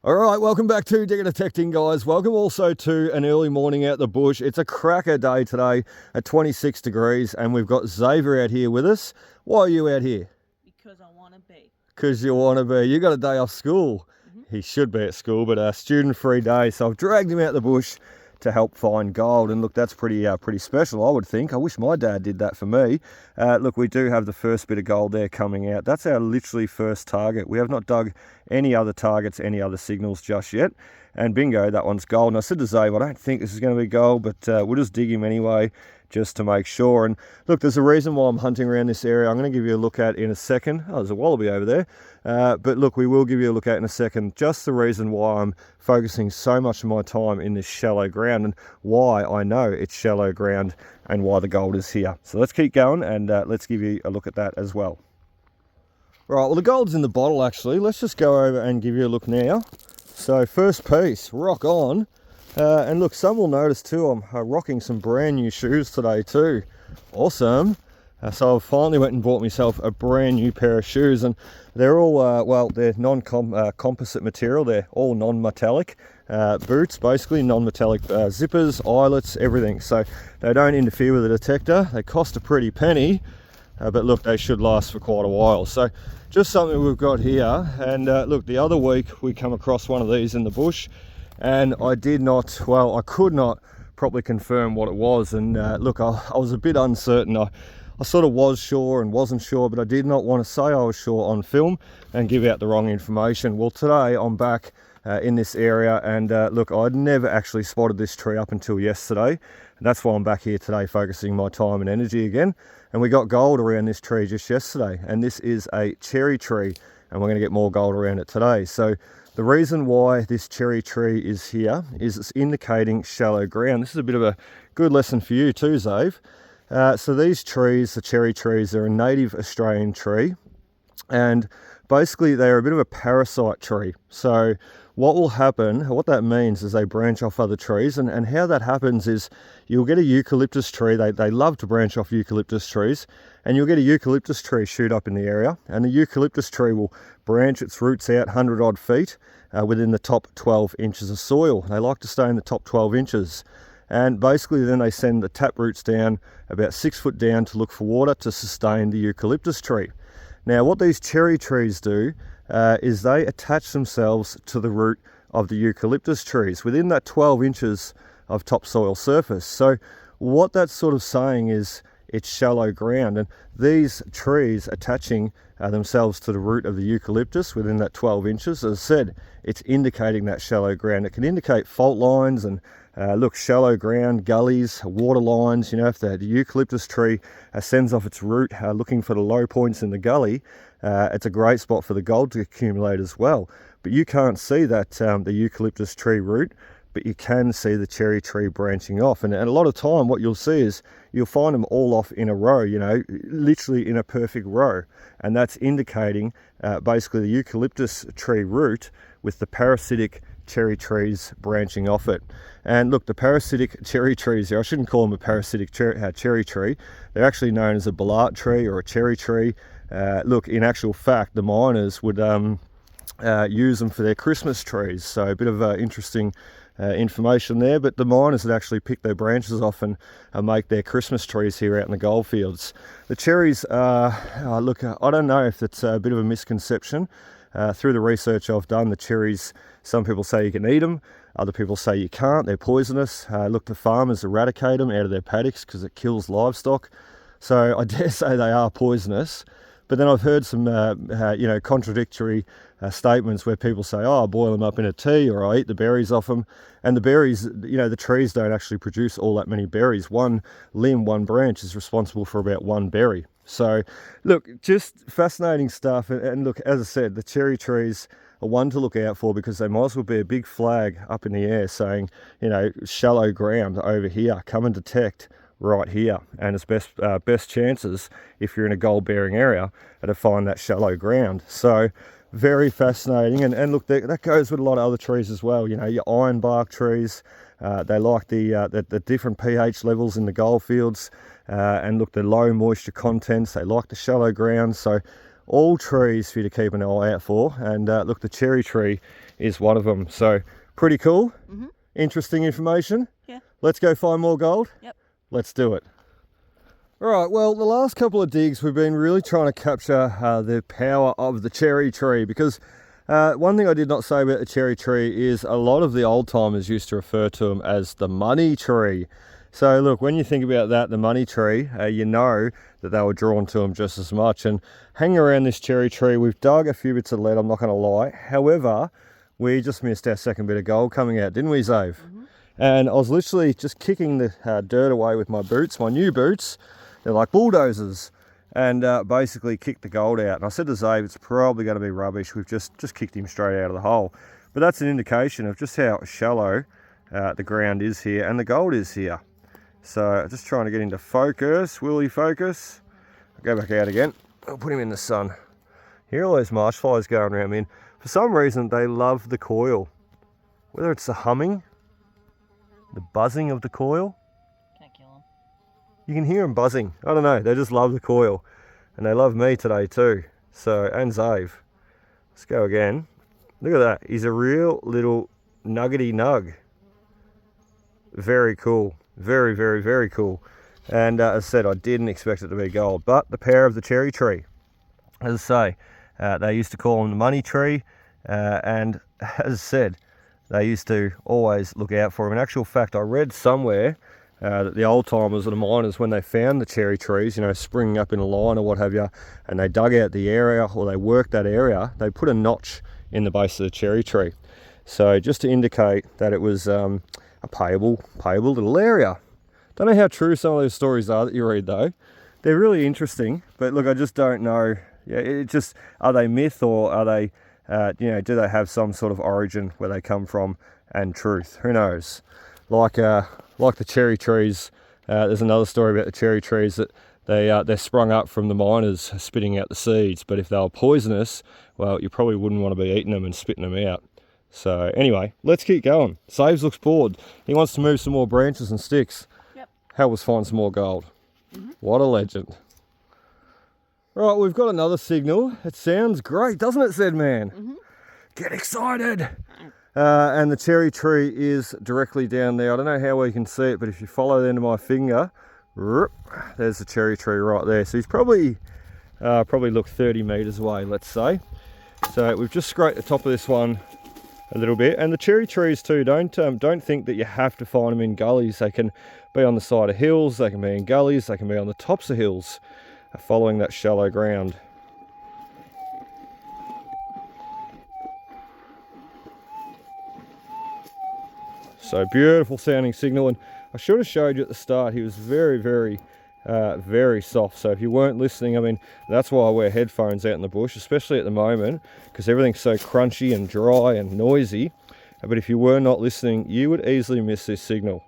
All right, welcome back to Digger Detecting, guys. Welcome also to an early morning out the bush. It's a cracker day today at 26 degrees, and we've got Xavier out here with us. Why are you out here? Because I want to be. Because you want to be. You got a day off school. He should be at school, but a student-free day, so I've dragged him out the bush to help find gold. And look, that's pretty special, I would think. I wish my dad did that for me. Look, we do have the first bit of gold there coming out. That's our literally first target. We have not dug any other targets, any other signals just yet. And bingo, that one's gold. And I said to Zave, I don't think this is going to be gold, but we'll just dig him anyway, just to make sure. And look, there's a reason why I'm hunting around this area. I'm going to give you a look at in a second. Oh, there's a wallaby over there. But look, we will give you a look at in a second, just the reason why I'm focusing so much of my time in this shallow ground and why I know it's shallow ground and why the gold is here. So let's keep going and let's give you a look at that as well. Right, well, the gold's in the bottle actually. Let's just go over and give you a look now. So first piece, rock on. And look, some will notice too, I'm rocking some brand new shoes today too. Awesome. So I finally went and bought myself a brand new pair of shoes, and they're all, well, they're non-composite material. They're all non-metallic boots, basically non-metallic zippers, eyelets, everything. So they don't interfere with the detector. They cost a pretty penny, but look, they should last for quite a while. So just something we've got here. And look, the other week we come across one of these in the bush, and I could not properly confirm what it was. And look, I was a bit uncertain. I sort of was sure and wasn't sure, but I did not want to say I was sure on film and give out the wrong information. Well, today I'm back in this area, and look, I'd never actually spotted this tree up until yesterday. And that's why I'm back here today, focusing my time and energy again. And we got gold around this tree just yesterday, and this is a cherry tree, and we're going to get more gold around it today. So the reason why this cherry tree is here is it's indicating shallow ground. This is a bit of a good lesson for you too, Zave. So these trees, the cherry trees, are a native Australian tree, and basically they're a bit of a parasite tree. So what will happen, what that means is they branch off other trees, and how that happens is you'll get a eucalyptus tree. They love to branch off eucalyptus trees, and you'll get a eucalyptus tree shoot up in the area, and the eucalyptus tree will branch its roots out 100 odd feet within the top 12 inches of soil. They like to stay in the top 12 inches. And basically then they send the tap roots down about 6 foot down to look for water to sustain the eucalyptus tree. Now what these cherry trees do is they attach themselves to the root of the eucalyptus trees within that 12 inches of topsoil surface. So what that's sort of saying is it's shallow ground, and these trees attaching themselves to the root of the eucalyptus within that 12 inches, as I said, it's indicating that shallow ground. It can indicate fault lines and look, shallow ground, gullies, water lines. You know, if the eucalyptus tree sends off its root looking for the low points in the gully, it's a great spot for the gold to accumulate as well. But you can't see that the eucalyptus tree root, but you can see the cherry tree branching off. And a lot of time what you'll see is you'll find them all off in a row, you know, literally in a perfect row. And that's indicating basically the eucalyptus tree root with the parasitic cherry trees branching off it. And look, the parasitic cherry trees here, I shouldn't call them a parasitic cherry tree. They're actually known as a ballart tree or a cherry tree. Look, in actual fact, the miners would use them for their Christmas trees. So a bit of interesting information there, but the miners would actually pick their branches off and make their Christmas trees here out in the goldfields. The cherries, look, I don't know if it's a bit of a misconception. Through the research I've done, the cherries, some people say you can eat them, other people say you can't, they're poisonous. Look, the farmers eradicate them out of their paddocks because it kills livestock. So I dare say they are poisonous. But then I've heard some, contradictory statements where people say, oh, I boil them up in a tea, or I eat the berries off them. And the berries, you know, the trees don't actually produce all that many berries. One limb, one branch is responsible for about one berry. So look, just fascinating stuff. And look, as I said, the cherry trees are one to look out for because they might as well be a big flag up in the air saying, you know, shallow ground over here, come and detect right here. And it's best chances, if you're in a gold bearing area, to find that shallow ground. So very fascinating. And look, that goes with a lot of other trees as well. You know, your ironbark trees, they like the different pH levels in the goldfields, and look, the low moisture contents, they like the shallow ground. So all trees for you to keep an eye out for. And look, the cherry tree is one of them. So pretty cool. Interesting information. Yeah. Let's go find more gold. Yep. Let's do it. All right, well, the last couple of digs we've been really trying to capture the power of the cherry tree, because one thing I did not say about the cherry tree is a lot of the old timers used to refer to them as the money tree. So look, when you think about that, the money tree, you know that they were drawn to them just as much. And hanging around this cherry tree, we've dug a few bits of lead, I'm not going to lie. However, we just missed our second bit of gold coming out, didn't we, Zave? And I was literally just kicking the dirt away with my boots, my new boots. They're like bulldozers, and basically kicked the gold out. And I said to Zave, it's probably going to be rubbish. We've just kicked him straight out of the hole. But that's an indication of just how shallow the ground is here and the gold is here. So just trying to get into focus. Will he focus? I'll go back out again. I'll put him in the sun. Hear all those marsh flies going around me. And for some reason, they love the coil. Whether it's the humming, the buzzing of the coil. Can't kill him. You can hear them buzzing. I don't know, they just love the coil. And they love me today too. So, and Zave. Let's go again. Look at that. He's a real little nuggety nug. Very cool. Very, very, very cool. And as I said, I didn't expect it to be gold. But the power of the cherry tree. As I say, they used to call him the money tree. And as I said, they used to always look out for him. In actual fact, I read somewhere that the old timers or the miners, when they found the cherry trees, you know, springing up in a line or what have you, and they dug out the area or they worked that area, they put a notch in the base of the cherry tree. So just to indicate that it was a payable little area. Don't know how true some of those stories are that you read though. They're really interesting, but look, I just don't know. Yeah, it just, are they myth or are they, you know, do they have some sort of origin where they come from and truth? Who knows? Like the cherry trees, there's another story about the cherry trees that they're sprung up from the miners spitting out the seeds. But if they were poisonous, well, you probably wouldn't want to be eating them and spitting them out. So anyway, let's keep going. Saves looks bored. He wants to move some more branches and sticks. Yep. Help us find some more gold. What a legend. Right, we've got another signal. It sounds great, doesn't it, Zed Man? Get excited. And the cherry tree is directly down there. I don't know how well you can see it, but if you follow the end of my finger, there's the cherry tree right there. So he's probably looked 30 meters away, let's say. So we've just scraped the top of this one a little bit. And the cherry trees too, don't think that you have to find them in gullies. They can be on the side of hills, they can be in gullies, they can be on the tops of hills, following that shallow ground. So beautiful sounding signal, and I should have showed you at the start, he was very, very, very soft. So if you weren't listening, I mean, that's why I wear headphones out in the bush, especially at the moment, because everything's so crunchy and dry and noisy. But if you were not listening, you would easily miss this signal.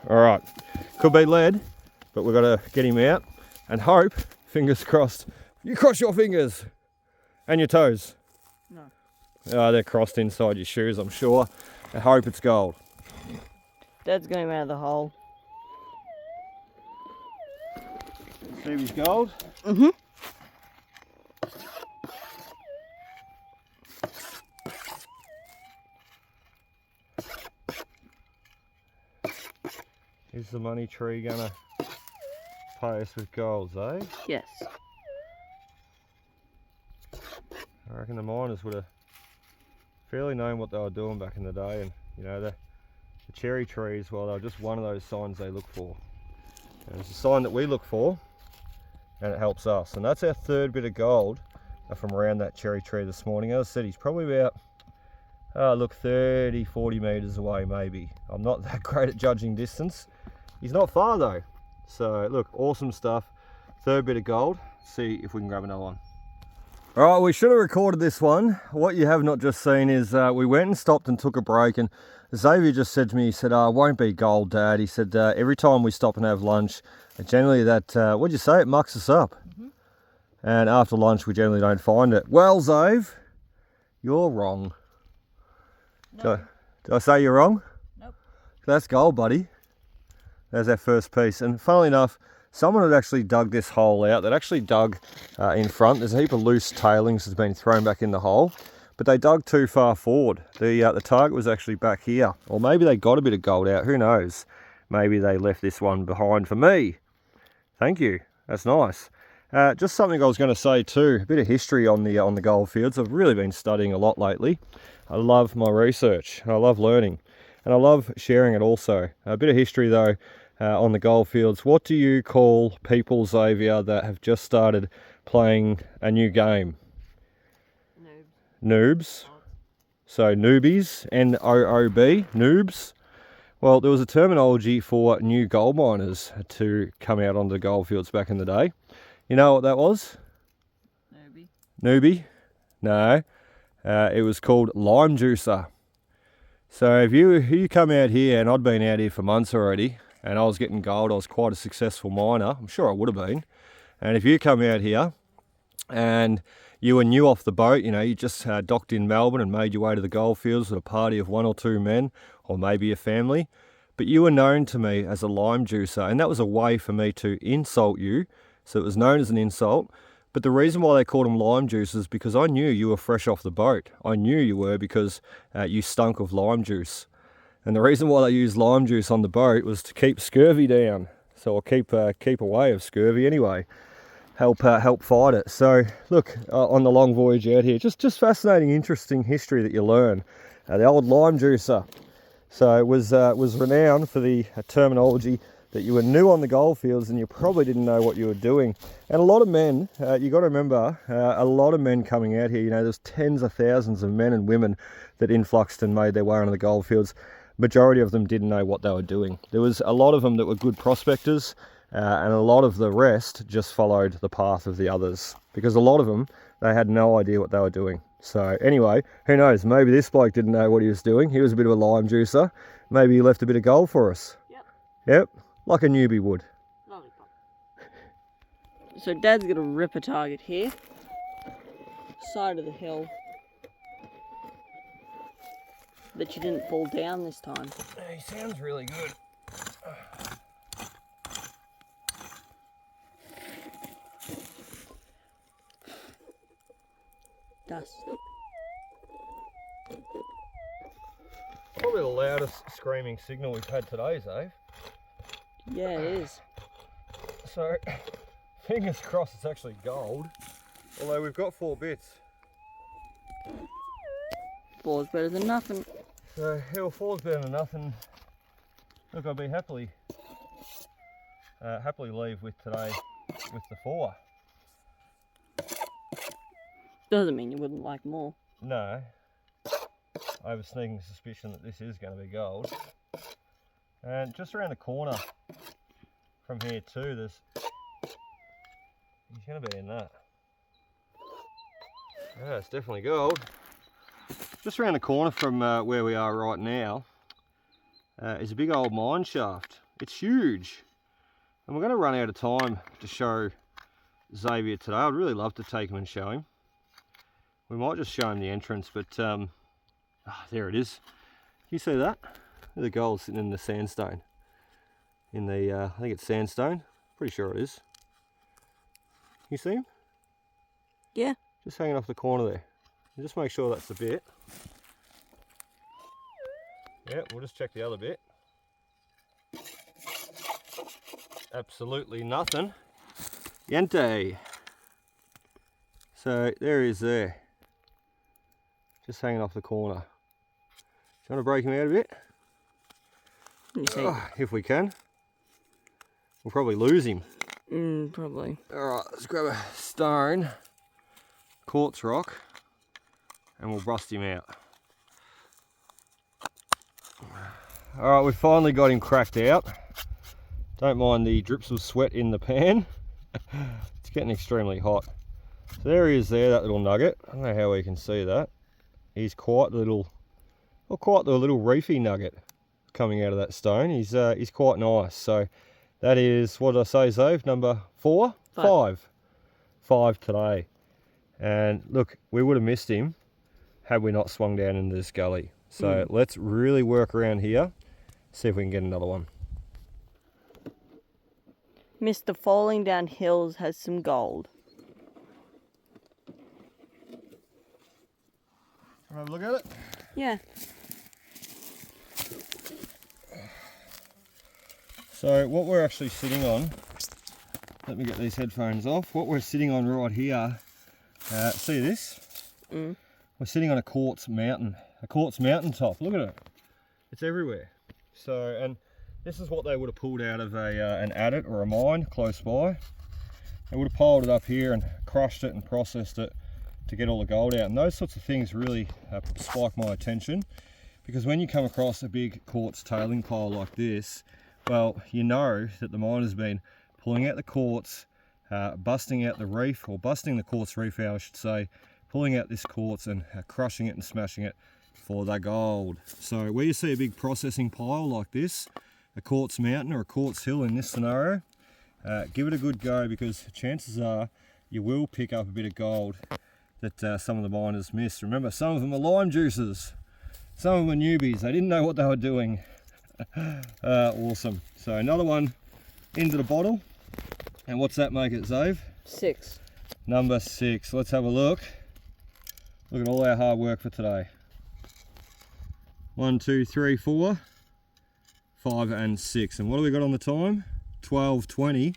All right, could be lead, but we've got to get him out and hope, fingers crossed. You cross your fingers and your toes. No. Oh, they're crossed inside your shoes, I'm sure. I hope it's gold. Dad's got him out of the hole. See if he's gold? Is the money tree gonna pay us with golds, eh? Yes. I reckon the miners would have fairly known what they were doing back in the day, and you know, the cherry trees, well, they're just one of those signs they look for. And it's a sign that we look for, and it helps us. And that's our third bit of gold from around that cherry tree this morning. As I said, he's probably about, look, 30, 40 meters away maybe. I'm not that great at judging distance. He's not far though. So look, awesome stuff. Third bit of gold. See if we can grab another one. All right, we should have recorded this one. What you have not just seen is we went and stopped and took a break, and Xavier just said to me, he said, it won't be gold, Dad. He said, every time we stop and have lunch, generally that, what'd you say, it mucks us up. And after lunch, we generally don't find it. Well, Zave, you're wrong. No. Did I say you're wrong? Nope. That's gold, buddy. There's our first piece. And funnily enough, someone had actually dug this hole out. They'd actually dug in front. There's a heap of loose tailings that's been thrown back in the hole, but they dug too far forward. The target was actually back here. Or maybe they got a bit of gold out, who knows? Maybe they left this one behind for me. Thank you, that's nice. Just something I was going to say too, a bit of history on the goldfields. I've really been studying a lot lately. I love my research, and I love learning, and I love sharing it also. A bit of history though on the goldfields. What do you call people, Xavier, that have just started playing a new game? Noobs. So newbies, N-O-O-B, noobs. Well, there was a terminology for new gold miners to come out onto the goldfields back in the day. You know what that was? Newbie. Newbie? No. It was called lime juicer. So if you come out here, and I'd been out here for months already, and I was getting gold, I was quite a successful miner. I'm sure I would have been. And if you come out here and you were new off the boat, you know, you just docked in Melbourne and made your way to the goldfields with a party of 1 or 2 men, or maybe a family, but you were known to me as a lime juicer, and that was a way for me to insult you. So it was known as an insult. But the reason why they called them lime juicers is because I knew you were fresh off the boat. I knew you were because you stunk of lime juice. And the reason why they used lime juice on the boat was to keep scurvy down. So I'll keep away of scurvy anyway. Help fight it. So look, on the long voyage out here, just fascinating, interesting history that you learn. The old lime juicer. So it was renowned for the terminology that you were new on the goldfields and you probably didn't know what you were doing. And a lot of men, you got to remember, a lot of men coming out here, you know, there's tens of thousands of men and women that influxed and made their way onto the goldfields. Majority of them didn't know what they were doing. There was a lot of them that were good prospectors, and a lot of the rest just followed the path of the others, because a lot of them, they had no idea what they were doing. So anyway, who knows, maybe this bloke didn't know what he was doing. He was a bit of a lime juicer. Maybe he left a bit of gold for us. Yep, like a newbie would. Lollipop. So Dad's got a ripper target here. Side of the hill. That you didn't fall down this time. He sounds really good. Dust. Probably the loudest screaming signal we've had today, Zave. Yeah, it is. So, fingers crossed it's actually gold. Although we've got 4 bits. 4's better than nothing. So, hell, 4's better than nothing. Look, I'll be happily leave with today with the 4. Doesn't mean you wouldn't like more. No. I have a sneaking suspicion that this is going to be gold. And just around the corner from here too, there's going to be in that. Yeah, it's definitely gold. Just around the corner from where we are right now is a big old mine shaft. It's huge. And we're going to run out of time to show Xavier today. I'd really love to take him and show him. We might just show him the entrance, but there it is. Can you see that? The gold sitting in the sandstone. In the, I think it's sandstone. Pretty sure it is. You see him? Yeah. Just hanging off the corner there. And just make sure that's the bit. Yeah, we'll just check the other bit. Absolutely nothing. Yente. So there he is there. Just hanging off the corner. Do you want to break him out a bit? If we can. We'll probably lose him. Probably. Alright, let's grab a stone, quartz rock, and we'll bust him out. Alright, we've finally got him cracked out. Don't mind the drips of sweat in the pan. It's getting extremely hot. So there he is there, that little nugget. I don't know how we can see that. He's quite the little, well, quite the little reefy nugget coming out of that stone. He's quite nice. So that is, what did I say, Zave? Number 4? 5. 5 today. And look, we would have missed him had we not swung down into this gully. So let's really work around here, see if we can get another one. Mr. Falling Down Hills has some gold. Can I have a look at it? Yeah. So what we're actually sitting on, let me get these headphones off. What we're sitting on right here, see this? Mm. We're sitting on a quartz mountain top. Look at it. It's everywhere. So, and this is what they would have pulled out of an adit or a mine close by. They would have piled it up here and crushed it and processed it to get all the gold out. And those sorts of things really spike my attention, because when you come across a big quartz tailing pile like this, well, you know that the miner's been pulling out the quartz, busting out the reef, or busting the quartz reef out, I should say, pulling out this quartz and crushing it and smashing it for the gold. So where you see a big processing pile like this, a quartz mountain or a quartz hill in this scenario, give it a good go, because chances are you will pick up a bit of gold that some of the miners missed. Remember, some of them are lime juicers, some of them are newbies, they didn't know what they were doing. Awesome. So another one into the bottle, and what's that make it, Zave? 6. Number 6. Let's have a look. Look at all our hard work for today. 1, 2, 3, 4, 5 and 6. And what do we got on the time? 12:20.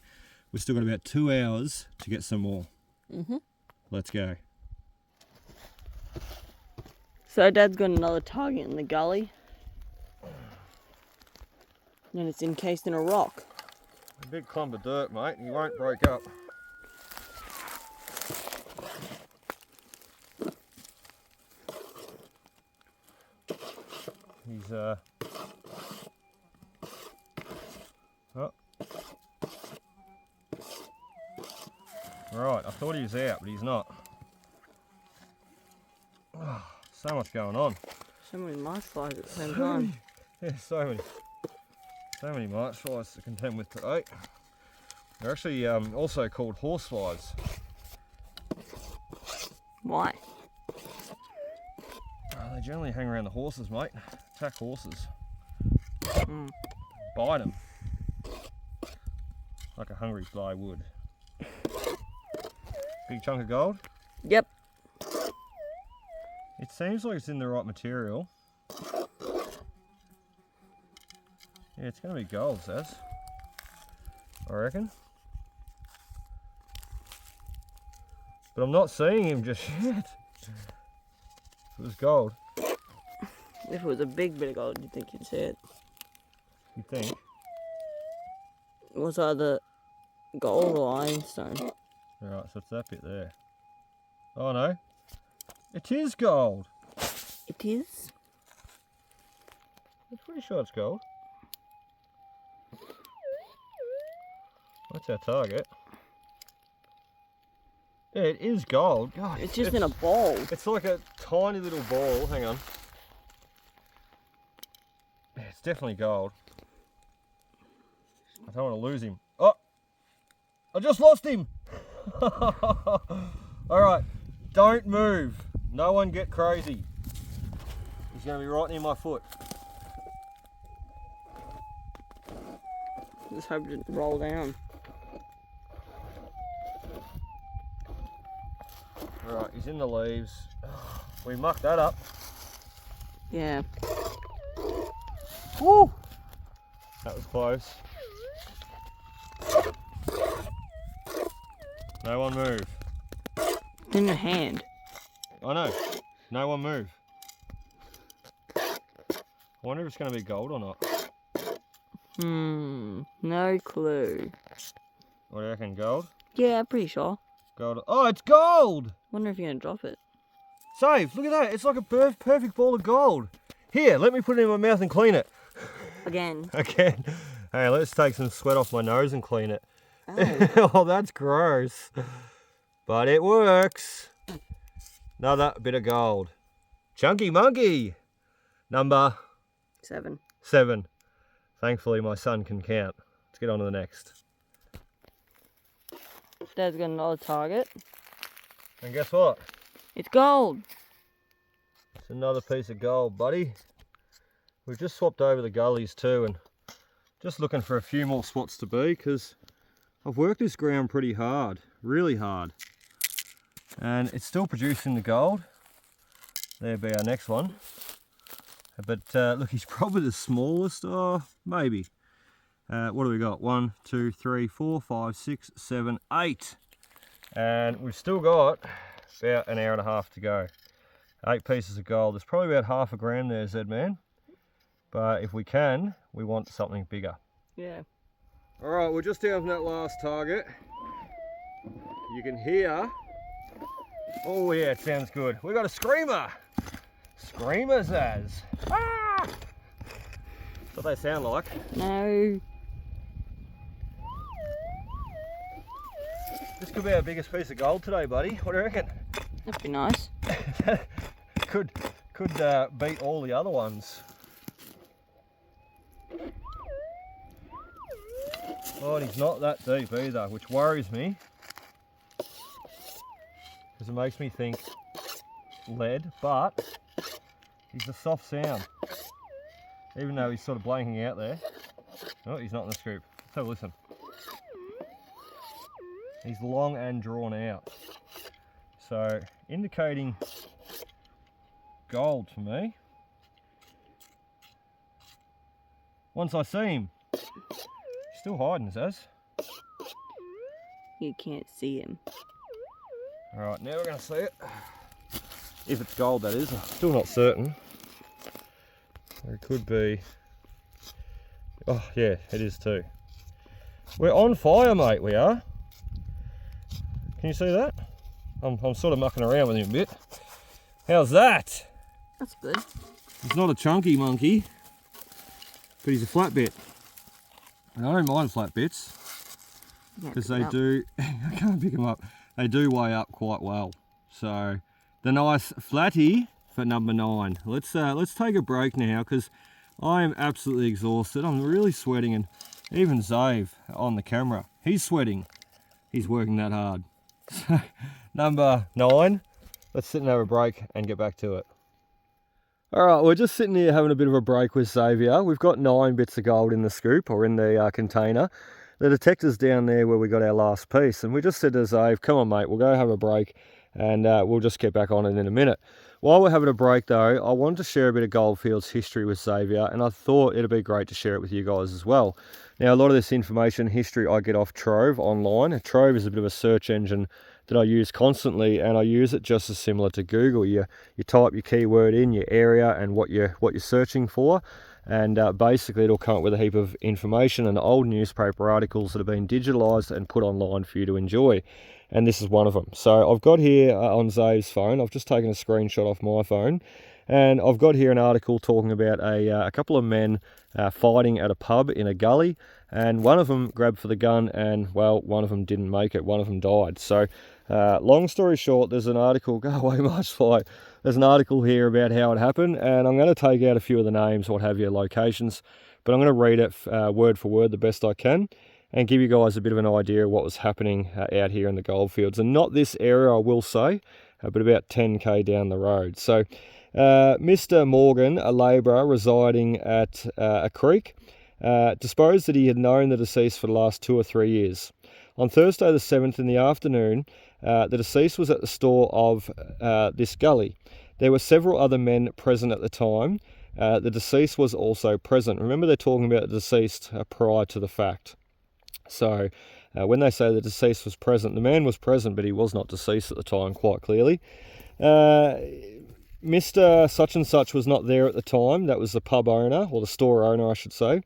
We've still got about 2 hours to get some more. Let's go. So Dad's got another target in the gully. And it's encased in a rock. A big clump of dirt, mate, and you won't break up. He's oh. Right, I thought he was out, but he's not. Oh, so much going on. So many mice flies at the same time. Yeah, so many mice flies to contend with today. They're actually also called horse flies. Why? They generally hang around the horses, mate. Attack horses. Mm. Bite them. Like a hungry fly would. Big chunk of gold? Yep. It seems like it's in the right material. Yeah, it's going to be gold, Zaz. I reckon. But I'm not seeing him just yet. If it was gold. If it was a big bit of gold, you'd think you'd see it. You think? It was either gold or ironstone. Right, so it's that bit there. Oh no. It is gold. It is? I'm pretty sure it's gold. That's our target. Yeah, it is gold. God, It's just in a bowl. It's like a tiny little ball. Hang on. Yeah, it's definitely gold. I don't want to lose him. Oh! I just lost him! Alright, don't move. No one get crazy. He's going to be right near my foot. Just hope it didn't roll down. Alright, he's in the leaves. We mucked that up. Yeah. Woo! That was close. No one move. In your hand. I know. No one move. I wonder if it's going to be gold or not. No clue. What do you reckon, gold? Yeah, pretty sure. Gold. Oh, it's gold! Wonder if you're gonna drop it. Save, look at that. It's like a perfect ball of gold. Here, let me put it in my mouth and clean it. Again. Again. Hey, let's take some sweat off my nose and clean it. Oh. Oh, that's gross. But it works. Another bit of gold. Chunky monkey. Number 7. 7. Thankfully, my son can count. Let's get on to the next. Dad's got another target. And guess what? It's gold. It's another piece of gold, buddy. We've just swapped over the gullies too, and just looking for a few more spots to be, because I've worked this ground pretty hard, really hard. And it's still producing the gold. There'll be our next one. But look, he's probably the smallest, maybe. What do we got? 1, 2, 3, 4, 5, 6, 7, 8. And we've still got about an hour and a half to go. 8 pieces of gold. There's probably about half a gram there, Z-Man. But if we can, we want something bigger. Yeah. All right, we're just down from that last target. You can hear. Oh yeah, it sounds good. We got a screamer. Screamer, Zaz. Ah! That's what they sound like. No. This could be our biggest piece of gold today, buddy. What do you reckon? That'd be nice. could beat all the other ones. Oh, and he's not that deep either, which worries me. Because it makes me think lead, but he's a soft sound. Even though he's sort of blanking out there. Oh, he's not in the scoop. Let's have a listen. He's long and drawn out. So, indicating gold for me. Once I see him. He's still hiding, Zaz. You can't see him. Alright, now we're going to see it. If it's gold, that is. I'm still not certain. There could be. Oh, yeah, it is too. We're on fire, mate, we are. Can you see that? I'm sort of mucking around with him a bit. How's that? That's good. He's not a chunky monkey, but he's a flat bit. And I don't mind flat bits, because they do, I can't pick them up, they do weigh up quite well. So, the nice flatty for number 9. Let's take a break now, because I am absolutely exhausted. I'm really sweating, and even Zave on the camera, he's sweating. He's working that hard. So, number 9, let's sit and have a break and get back to it. All right, we're just sitting here having a bit of a break with Xavier. We've got 9 bits of gold in the scoop, or in the container. The detector's down there where we got our last piece, and we just said to Zave, come on mate, we'll go have a break, and we'll just get back on it in a minute. While we're having a break though, I wanted to share a bit of Goldfields history with Xavier, and I thought it'd be great to share it with you guys as well. Now, a lot of this information history I get off Trove online. Trove is a bit of a search engine that I use constantly, and I use it just as similar to Google. You type your keyword in, your area, and what you're searching for, and basically it'll come up with a heap of information and old newspaper articles that have been digitalized and put online for you to enjoy. And this is one of them. So I've got here on Zave's phone, I've just taken a screenshot off my phone, and I've got here an article talking about a couple of men fighting at a pub in a gully, and one of them grabbed for the gun, and well, one of them didn't make it, one of them died. So long story short, there's an article, go away Marchfly, there's an article here about how it happened, and I'm going to take out a few of the names, what have you, locations, but I'm going to read it word for word the best I can, and give you guys a bit of an idea of what was happening out here in the goldfields. And not this area, I will say, but about 10k down the road. So Mr. Morgan, a labourer residing at a creek, disposed that he had known the deceased for the last 2 or 3 years. On Thursday the 7th in the afternoon, the deceased was at the store of this gully. There were several other men present at the time. The deceased was also present. Remember, they're talking about the deceased prior to the fact. So when they say the deceased was present, the man was present, but he was not deceased at the time, quite clearly. Mr. Such and Such was not there at the time. That was the pub owner, or the store owner, I should say.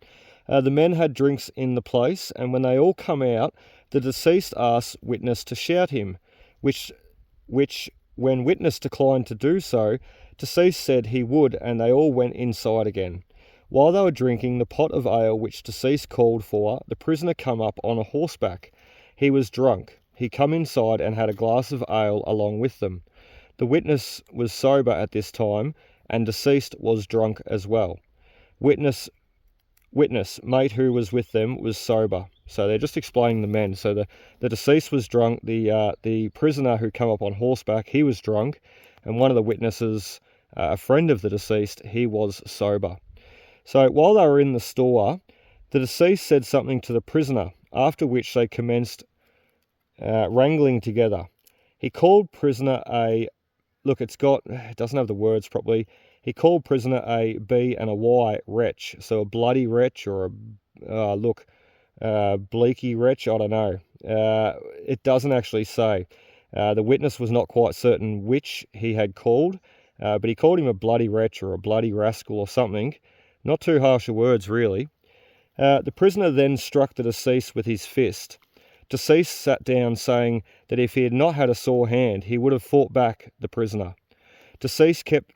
The men had drinks in the place, and when they all come out, the deceased asked witness to shout him, which when witness declined to do so, deceased said he would, and they all went inside again. While they were drinking the pot of ale which deceased called for, the prisoner come up on a horseback. He was drunk. He come inside and had a glass of ale along with them. The witness was sober at this time, and deceased was drunk as well. Witness, mate who was with them, was sober. So they're just explaining the men. So the deceased was drunk. The prisoner who come up on horseback, he was drunk, and one of the witnesses, a friend of the deceased, he was sober. So while they were in the store, the deceased said something to the prisoner, after which they commenced wrangling together. He called prisoner a, look, it doesn't have the words properly. He called prisoner a B and a Y wretch. So a bloody wretch or a, bleaky wretch, I don't know. It doesn't actually say. The witness was not quite certain which he had called, but he called him a bloody wretch or a bloody rascal or something. Not too harsh words, really. The prisoner then struck the deceased with his fist. Deceased sat down, saying that if he had not had a sore hand, he would have fought back the prisoner. Deceased kept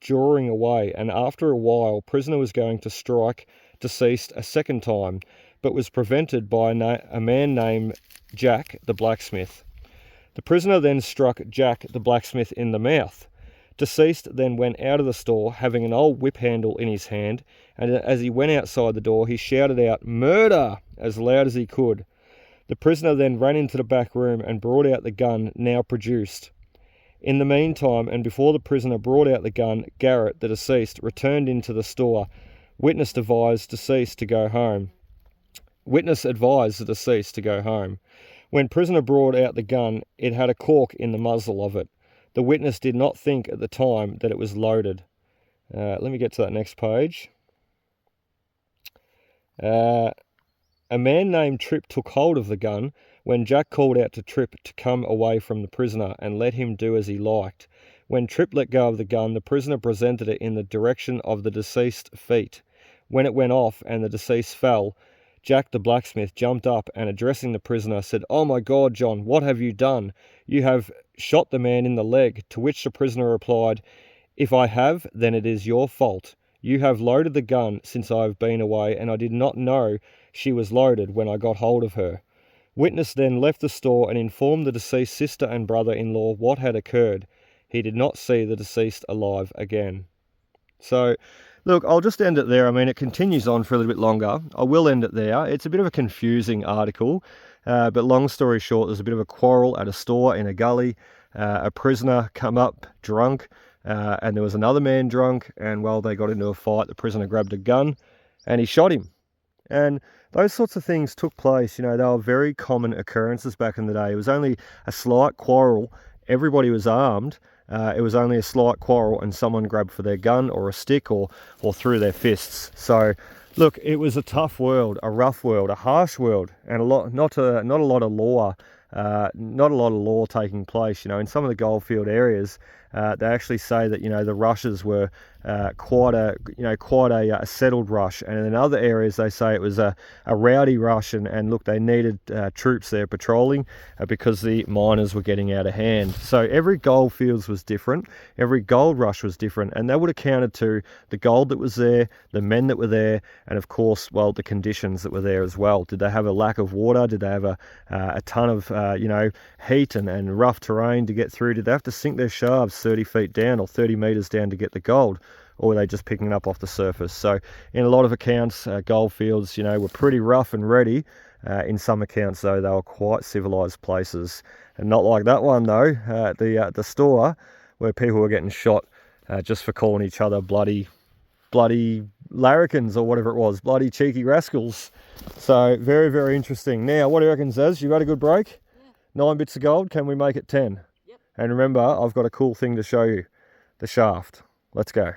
drawing away, and after a while, prisoner was going to strike deceased a second time, but was prevented by a man named Jack the blacksmith. The prisoner then struck Jack the blacksmith in the mouth. Deceased then went out of the store, having an old whip handle in his hand, and as he went outside the door, he shouted out, "Murder!" as loud as he could. The prisoner then ran into the back room and brought out the gun now produced. In the meantime, and before the prisoner brought out the gun, Garrett, the deceased, returned into the store. Witness advised the deceased to go home. When prisoner brought out the gun, it had a cork in the muzzle of it. The witness did not think at the time that it was loaded. Let me get to that next page. A man named Tripp took hold of the gun when Jack called out to Tripp to come away from the prisoner and let him do as he liked. When Tripp let go of the gun, the prisoner presented it in the direction of the deceased's feet. When it went off and the deceased fell, Jack the blacksmith jumped up and, addressing the prisoner, said, "Oh my God, John, what have you done? You have shot the man in the leg," to which the prisoner replied, "If I have, then it is your fault. You have loaded the gun since I have been away, and I did not know she was loaded when I got hold of her." Witness then left the store and informed the deceased's sister and brother-in-law what had occurred. He did not see the deceased alive again. So, look, I'll just end it there. I mean, it continues on for a little bit longer. I will end it there. It's a bit of a confusing article, but long story short, there's a bit of a quarrel at a store in a gully. A prisoner come up drunk, and there was another man drunk, and while they got into a fight, the prisoner grabbed a gun and he shot him. And those sorts of things took place. You know, they were very common occurrences back in the day. It was only a slight quarrel. Everybody was armed. It was only a slight quarrel and someone grabbed for their gun or a stick or threw their fists. So, look, it was a tough world, a rough world, a harsh world, and not a lot of law. Not a lot of law taking place. You know, in some of the goldfield areas, they actually say that, you know, the rushes were quite a settled rush, and in other areas they say it was a rowdy rush, and look, they needed troops there patrolling because the miners were getting out of hand. So every goldfields was different, every gold rush was different, and that would have counted to the gold that was there, the men that were there, and of course, well, the conditions that were there as well. Did they have a lack of water? Did they have a ton of heat and rough terrain to get through? Did they have to sink their shafts 30 feet down or 30 meters down to get the gold? Or were they just picking it up off the surface? So in a lot of accounts, goldfields, you know, were pretty rough and ready. In some accounts, though, they were quite civilized places. And not like that one, though, at the store, where people were getting shot just for calling each other bloody larrikins or whatever it was, bloody cheeky rascals. So very, very interesting. Now, what do you reckon, Zaz? You got a good break? Yeah. 9 bits of gold. Can we make it 10? Yep. And remember, I've got a cool thing to show you. The shaft. Let's go.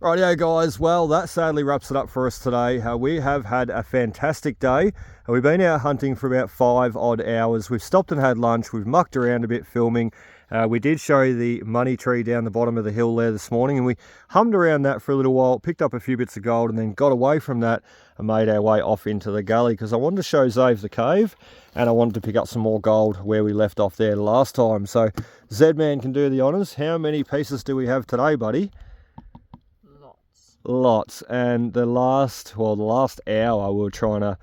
Rightio guys, well that sadly wraps it up for us today. We have had a fantastic day. We've been out hunting for about 5 odd hours. We've stopped and had lunch, we've mucked around a bit filming. We did show you the money tree down the bottom of the hill there this morning, and we hummed around that for a little while, picked up a few bits of gold, and then got away from that and made our way off into the gully because I wanted to show Zave the cave and I wanted to pick up some more gold where we left off there last time. So Z-Man can do the honours. How many pieces do we have today, buddy? Lots. And the last hour we were trying to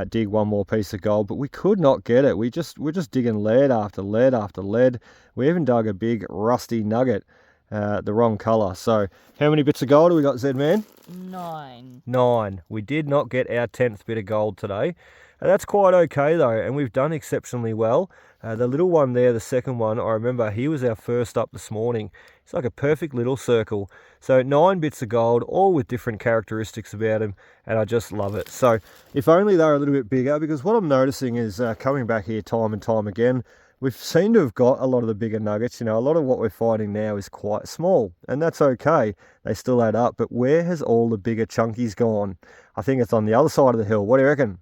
dig one more piece of gold, but we could not get it. We're just digging lead after lead after lead. We even dug a big rusty nugget, the wrong colour. So how many bits of gold have we got, Z-Man? 9. 9. We did not get our 10th bit of gold today. That's quite okay though, and we've done exceptionally well. The little one there, the second one, I remember he was our first up this morning. It's like a perfect little circle. So 9 bits of gold, all with different characteristics about him, and I just love it. So if only they were a little bit bigger, because what I'm noticing is coming back here time and time again, we've seemed to have got a lot of the bigger nuggets. You know, a lot of what we're finding now is quite small, and that's okay. They still add up, but where has all the bigger chunkies gone? I think it's on the other side of the hill. What do you reckon?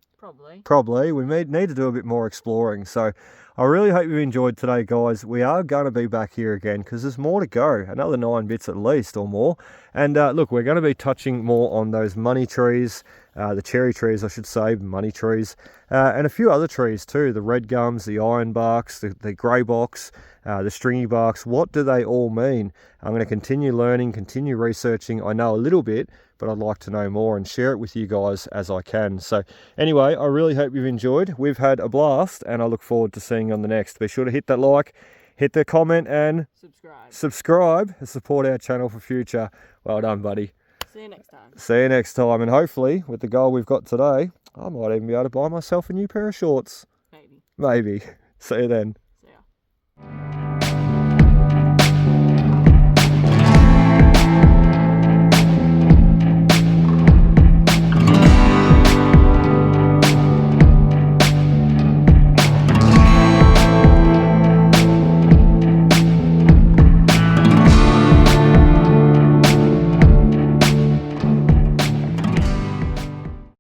Probably. We need to do a bit more exploring. So I really hope you enjoyed today, guys. We are going to be back here again because there's more to go. Another 9 bits at least or more. And look, we're going to be touching more on those money trees, the cherry trees, I should say, money trees, and a few other trees too. The red gums, the iron barks, the grey box, the stringy barks. What do they all mean? I'm going to continue learning, continue researching. I know a little bit, but I'd like to know more and share it with you guys as I can. So anyway, I really hope you've enjoyed. We've had a blast, and I look forward to seeing you on the next. Be sure to hit that like, hit the comment, and subscribe and support our channel for future. Well done, buddy. See you next time. See you next time, and hopefully with the goal we've got today, I might even be able to buy myself a new pair of shorts. Maybe. Maybe. See you then.